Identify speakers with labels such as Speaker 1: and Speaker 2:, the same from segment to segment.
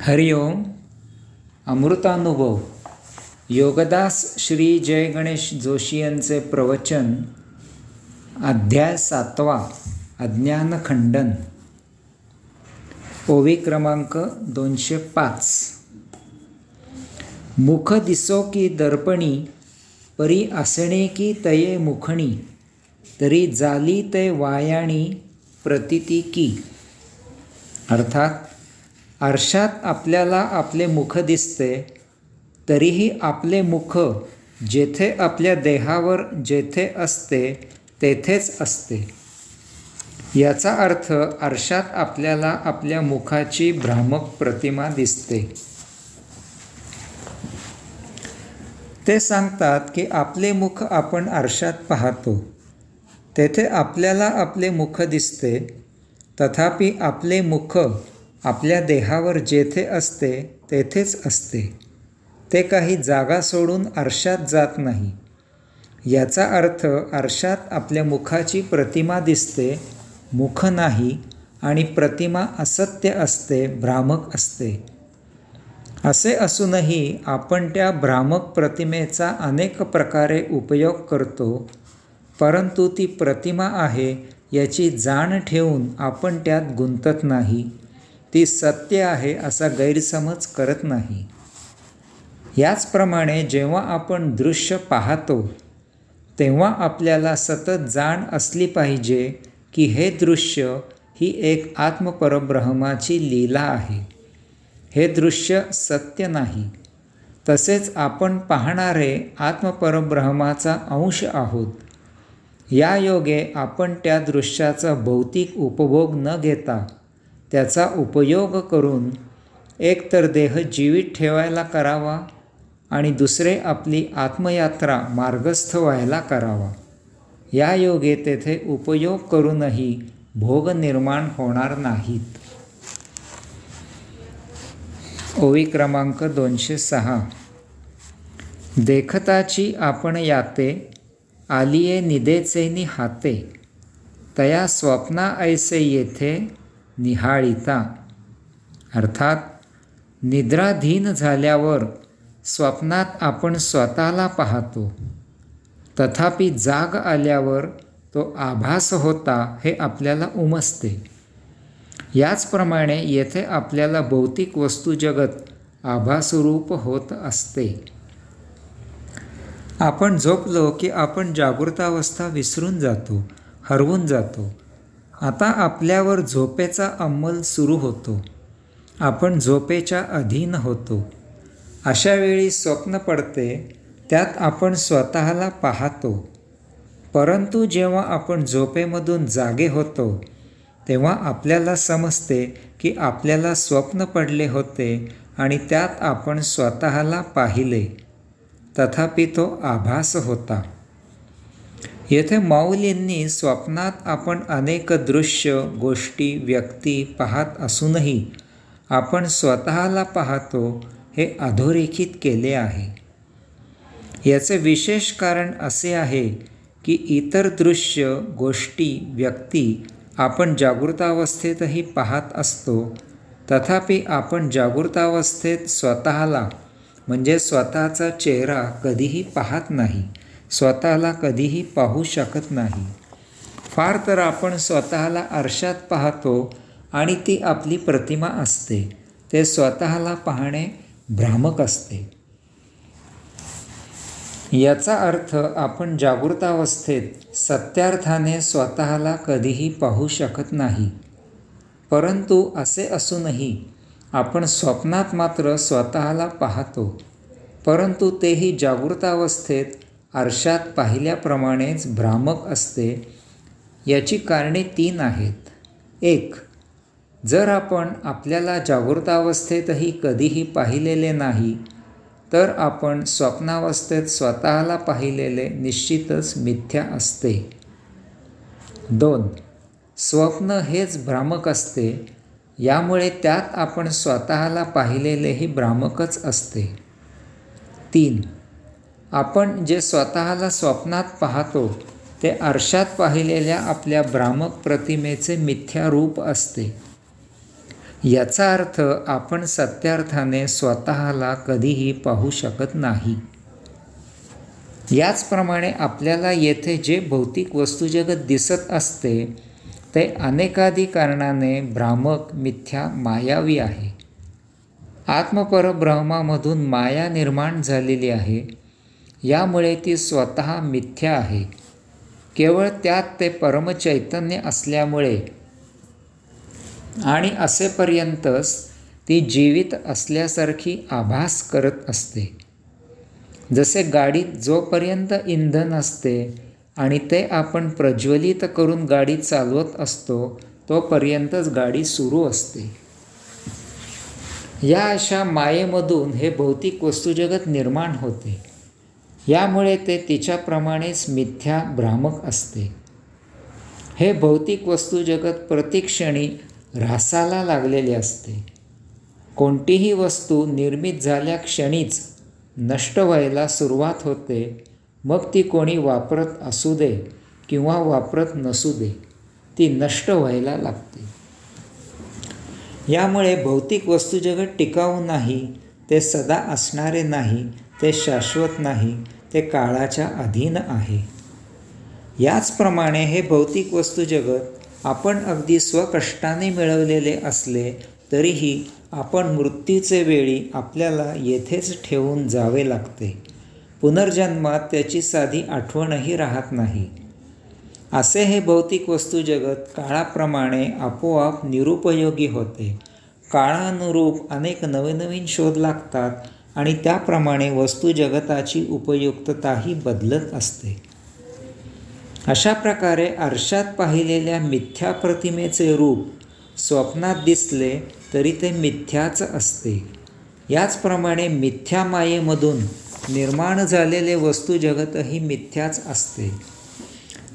Speaker 1: हरिओम. अमृतानुभव योगदास श्री जय गणेश जोशी यांचे प्रवचन. अध्याय 7. अज्ञानखंडन. ओवी क्रमांक 205. मुख दिसो की दर्पणी, परी असणे की तये मुखणी, तरी जाली ते वायाणी प्रतीती की. अर्थात आरशात आपल्याला आपले मुख दिसते, तरीही आपले मुख जेथे आपल्या देहावर जेथे असते तेथेच असते. याचा अर्थ आरशात आपल्याला आपल्या मुखाची भ्रामक प्रतिमा दिसते. ते सांगतात की आपले मुख आपण आरशात पाहतो, तेथे आपल्याला आपले मुख दिसते, तथापि आपले मुख आपल्या देहावर जेथे असते तेथेच असते. ते काही जागा सोडून आरशात जात नाही. याचा अर्थ आरशात आपल्या मुखाची प्रतिमा दिसते, मुख नाही, आणि प्रतिमा असत्य असते, भ्रामक असते. असे असूनही आपण त्या भ्रामक प्रतिमेचा अनेक प्रकारे उपयोग करतो, परंतु ती प्रतिमा आहे याची जाण ठेवून आपण त्यात गुंतत नाही. ती सत्य आहे असा गैरसमज करत नाही. याचप्रमाणे जेव्हा आपण दृश्य पाहतो तेव्हा आपल्याला सतत जाण असली पाहिजे की हे दृश्य ही एक आत्मपरब्रह्माची लीला आहे. हे दृश्य सत्य नाही. तसेच आपण पाहणारे आत्मपरब्रह्माचा अंश आहोत. या योगे आपण त्या दृश्याचा भौतिक उपभोग न घेता त्याचा उपयोग करून एकतर देह जीवित ठेवायला करावा आणि दुसरे आपली आत्मयात्रा मार्गस्थ व्हायला करावा. या योगे तेथे उपयोग करूनही भोग निर्माण होणार नाहीत. ओवी क्रमांक 206. देखताची आपण याते, आलिये निदेचे हाते, तया स्वप्ना ऐसे येथे निहाळिता. अर्थात निद्राधीन झाल्यावर स्वप्नात आपण स्वतःला पाहतो, तथापि जाग आल्यावर तो आभास होता हे आपल्याला उमजते. याचप्रमाणे येथे आपल्याला भौतिक वस्तू जगत आभासरूप होत असते. आपण झोपलो की आपण जागृतावस्था विसरून जातो, हरवून जातो. आता आपल्यावर झोपेचा अंमल सुरू होतो. आपण झोपेच्या अधीन होतो. अशा वेळी स्वप्न पडते, त्यात आपण स्वतःला पाहतो. परंतु जेव्हा आपण झोपेमधून जागे होतो तेव्हा आपल्याला समजते की आपल्याला स्वप्न पडले होते आणि त्यात आपण स्वतःला पाहिले, तथापि तो आभास होता. येथे माऊलींनी स्वप्नात आपण अनेक दृश्य, गोष्टी, व्यक्ती पाहत असूनही आपण स्वतःला पाहतो हे अधोरेखित केले आहे. याचे विशेष कारण असे आहे की इतर दृश्य, गोष्टी, व्यक्ती आपण जागृतावस्थेतही पाहत असतो, तथापि आपण जागृतावस्थेत स्वतःला म्हणजे स्वतःचा चेहरा कधीही पाहत नाही, स्वतःला कधीही पाहू शकत नाही. फार तर आपण स्वतःला आरशात पाहतो आणि ती आपली प्रतिमा असते. ते स्वतःला पाहणे भ्रामक असते. याचा अर्थ आपण जागृतावस्थेत सत्यार्थाने स्वतःला कधीही पाहू शकत नाही. परंतु असे असूनही आपण स्वप्नात मात्र स्वतःला पाहतो, परंतु तेही जागृतावस्थेत आरशात पाहिल्याप्रमाणेच भ्रामक असते. याची कारणे 3 आहेत. 1. जर आपण आपल्याला जागृतावस्थेतही कधीही पाहिलेले नाही तर आपण स्वप्नावस्थेत स्वतःला पाहिलेले निश्चितच मिथ्या असते. 2. स्वप्न हेच भ्रामक असते, यामुळे त्यात आपण स्वतःला पाहिलेलेही भ्रामकच असते. 3. आपण जे स्वतःला स्वप्नात पाहतो ते आरशात पाहिलेल्या आपल्या भ्रामक प्रतिमेचे मिथ्या रूप असते. याचा अर्थ आपण सत्यार्थाने स्वतःला कधीही पाहू शकत नाही. याचप्रमाणे आपल्याला येथे जे भौतिक वस्तुजगत दिसत असते ते अनेकाधी कारणाने भ्रामक, मिथ्या, मायावी आहे. आत्मपरब्रह्मामधून माया निर्माण झालेली आहे, यामुळे ती स्वतः मिथ्या आहे. केवळ त्यात ते परमचैतन्य असल्यामुळे आणि असेपर्यंतच ती जीवित असल्यासारखी आभास करत असते. जसे गाडीत जोपर्यंत इंधन असते आणि ते आपण प्रज्वलित करून गाडी चालवत असतो तोपर्यंतच गाडी सुरू असते. या अशा मायेमधून हे भौतिक वस्तुजगत निर्माण होते. यामुळे ते तिच्याप्रमाणेच मिथ्या, भ्रामक असते. हे भौतिक वस्तुजगत प्रतिक्षणी ऱ्हासाला लागलेले असते. कोणतीही वस्तू निर्मित झाल्या क्षणीच नष्ट व्हायला सुरुवात होते, मग ती कोणी वापरत असू दे किंवा वापरत नसू दे, ती नष्ट व्हायला लागते. यामुळे भौतिक वस्तुजगत टिकाऊ नाही, ते सदा असणारे नाही, ते शाश्वत नाही, ते काळाच्या अधीन आहे. याचप्रमाणे हे भौतिक वस्तुजगत आपण अगदी स्वकष्टाने मिळवलेले असले तरीही आपण मृत्यूचे वेळी आपल्याला येथेच ठेवून जावे लागते. पुनर्जन्मात त्याची साधी आठवणही राहत नाही. असे हे भौतिक वस्तुजगत काळाप्रमाणे आपोआप निरुपयोगी होते. काळानुरूप अनेक नवनवीन शोध लागतात आणि त्याप्रमाणे वस्तुजगताची उपयुक्तताही बदलत असते. अशा प्रकारे आरशात पाहिलेल्या मिथ्या प्रतिमेचे रूप स्वप्नात दिसले तरी ते मिथ्याच असते. याचप्रमाणे मिथ्या मायेमधून निर्माण झालेले वस्तुजगतही मिथ्याच असते.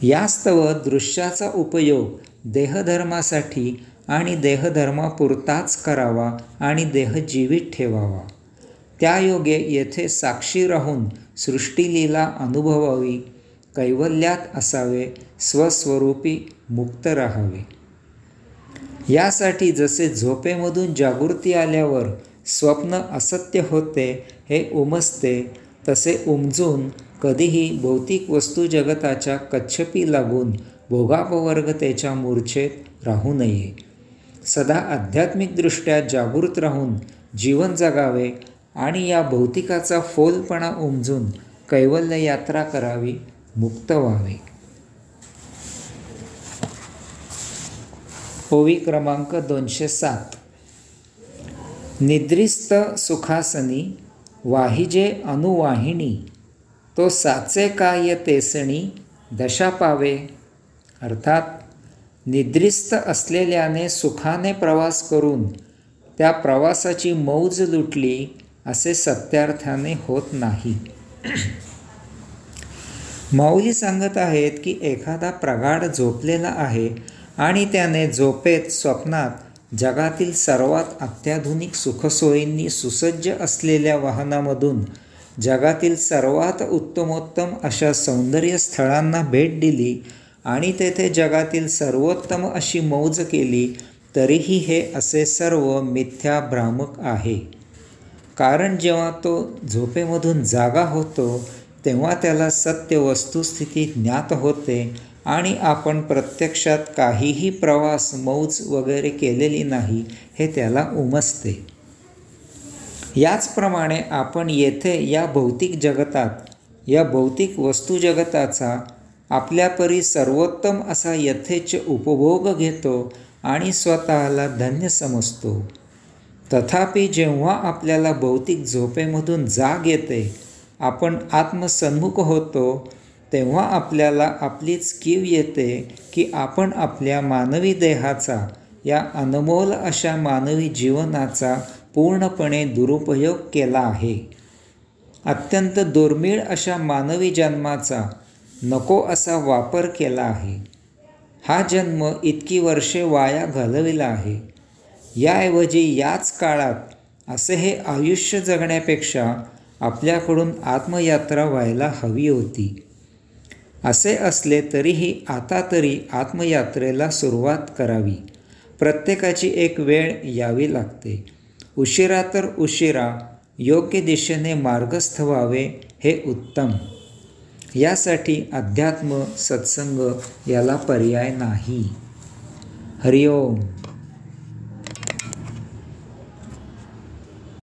Speaker 1: यास्तव दृश्याचा उपयोग देहधर्मासाठी आणि देहधर्मापुरताच करावा आणि देह जीवित ठेवावा. त्यायोगे येथे साक्षी राहून सृष्टीलीला अनुभवावी, कैवल्यात असावे, स्वस्वरूपी मुक्त राहावे. यासाठी जसे झोपेमधून जागृती आल्यावर स्वप्न असत्य होते हे उमजते, तसे उमजून कधीही भौतिक वस्तुजगताच्या कच्छपी लागून भोगापवर्गतेच्या मूर्छेत राहू नये. सदा आध्यात्मिकदृष्ट्या जागृत राहून जीवन जगावे आणि या भौतिकाचा फोलपणा उमजून कैवल्य यात्रा करावी, मुक्त व्हावे. ओवी क्रमांक 207. निद्रिस्त सुखासनी वाहिजे अनुवाहिनी, तो साचे काय तेसणी दशा पावे. अर्थात निद्रिस्त असलेल्याने सुखाने प्रवास करून त्या प्रवासाची मौज लुटली असे सत्यार्थाने होत नाही. माऊली सांगत आहेत की एखादा प्रगाढ झोपलेला आहे आणि त्याने झोपेत स्वप्नात जगातील सर्वात अत्याधुनिक सुखसोयींनी सुसज्ज असलेल्या वाहनामधून जगातील सर्वात उत्तमोत्तम अशा सौंदर्य स्थळांना भेट दिली आणि तेथे जगातील सर्वोत्तम अशी मौज केली, तरीही हे असे सर्व मिथ्या, भ्रामक आहे. कारण जेव्हा तो झोपेमधून जागा होतो तेव्हा त्याला सत्य वस्तुस्थिती ज्ञात होते आणि आपण प्रत्यक्षात काहीही प्रवास, मौज वगैरे केलेली नाही हे त्याला उमजते. याचप्रमाणे आपण येथे या भौतिक जगतात, या भौतिक वस्तुजगताचा आपल्यापरी सर्वोत्तम असा यथेच्छ उपभोग घेतो आणि स्वतःला धन्य समजतो. तथापि जेव्हा आपल्याला भौतिक झोपेमधून जाग येते, आपण आत्मसन्मुख होतो, तेव्हा आपल्याला आपलीच कीव येते की आपण आपल्या मानवी देहाचा, या अनमोल अशा मानवी जीवनाचा पूर्णपणे दुरुपयोग केला आहे. अत्यंत दुर्मिळ अशा मानवी जन्माचा नको असा वापर केला आहे. हा जन्म इतकी वर्षे वाया घालविला आहे. याऐवजी याच काळात असे हे आयुष्य जगण्यापेक्षा आपल्याकडून आत्मयात्रा व्हायला हवी होती. असे असले तरीही आता तरी आत्मयात्रेला सुरुवात करावी. प्रत्येकाची एक वेळ यावी लागते. उशिरा तर उशिरा योग्य दिशेने मार्गस्थ व्हावे हे उत्तम. यासाठी अध्यात्म सत्संग याला पर्याय नाही. हरिओम.